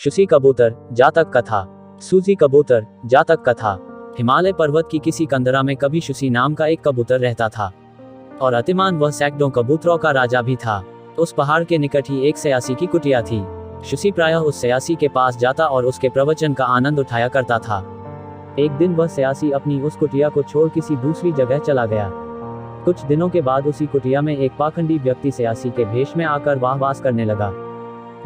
शुसी कबूतर, जातक कथा। सूजी कबूतर, जातक कथा। हिमालय पर्वत की किसी कंदरा में कभी शुसी नाम का एक कबूतर रहता था और अतिमान वह सैकड़ों कबूतरों का राजा भी था। उस पहाड़ के निकट ही एक सयासी की कुटिया थी। शुसी प्रायः उस सयासी के पास जाता और उसके प्रवचन का आनंद उठाया करता था। एक दिन वह सयासी अपनी उस कुटिया को छोड़ किसी दूसरी जगह चला गया। कुछ दिनों के बाद उसी कुटिया में एक पाखंडी व्यक्ति सयासी के भेष में आकर वाहवास करने लगा।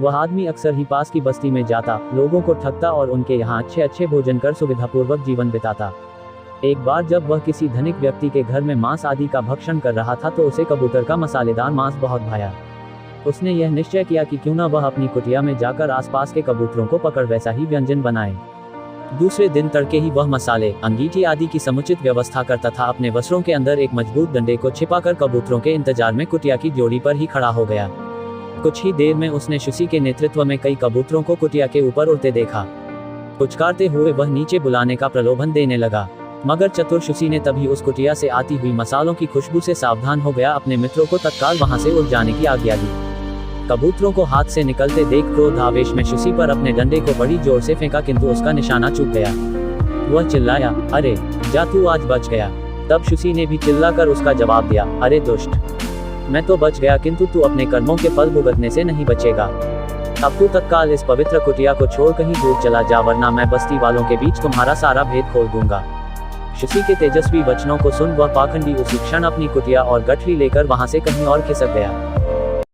वह आदमी अक्सर ही पास की बस्ती में जाता, लोगों को ठगता और उनके यहाँ अच्छे अच्छे भोजन कर सुविधापूर्वक जीवन बिताता। एक बार जब वह किसी धनिक व्यक्ति के घर में मांस आदि का भक्षण कर रहा था तो उसे कबूतर का मसालेदार मांस बहुत भाया। उसने यह निश्चय किया कि क्यों न वह अपनी कुटिया में जाकर आसपास के कबूतरों को पकड़ वैसा ही व्यंजन बनाए। दूसरे दिन तड़के ही वह मसाले, अंगीठी आदि की समुचित व्यवस्था करता था। अपने वस्त्रों के अंदर एक मजबूत डंडे को छिपाकर कबूतरों के इंतजार में कुटिया की जोड़ी पर ही खड़ा हो गया। कुछ ही देर में उसने शुसी के नेतृत्व में कई कबूतरों को कुटिया के ऊपर उड़ते देखा। पुचकारते हुए वह नीचे बुलाने का प्रलोभन देने लगा, मगर चतुर शुसी ने तभी उस कुटिया से आती हुई मसालों की खुशबू से सावधान हो गया। अपने मित्रों को तत्काल वहां से उड़ जाने की आज्ञा दी। कबूतरों को हाथ से निकलते देख क्रोध आवेश में शुसी पर अपने डंडे को बड़ी जोर से फेंका, किंतु उसका निशाना चूक गया। वह चिल्लाया, अरे जा, तू आज बच गया। तब शुसी ने भी चिल्लाकर उसका जवाब दिया, अरे दुष्ट, मैं तो बच गया किंतु तू अपने कर्मों के फल भुगतने से नहीं बचेगा। अब तू तत्काल इस पवित्र कुटिया को छोड़ कहीं दूर चला जा, वरना मैं बस्ती वालों के बीच तुम्हारा सारा भेद खोल दूंगा। शुसी के तेजस्वी वचनों को सुन वह पाखंडी उसी क्षण अपनी कुटिया और गठरी लेकर वहां से कहीं और खिसक गया।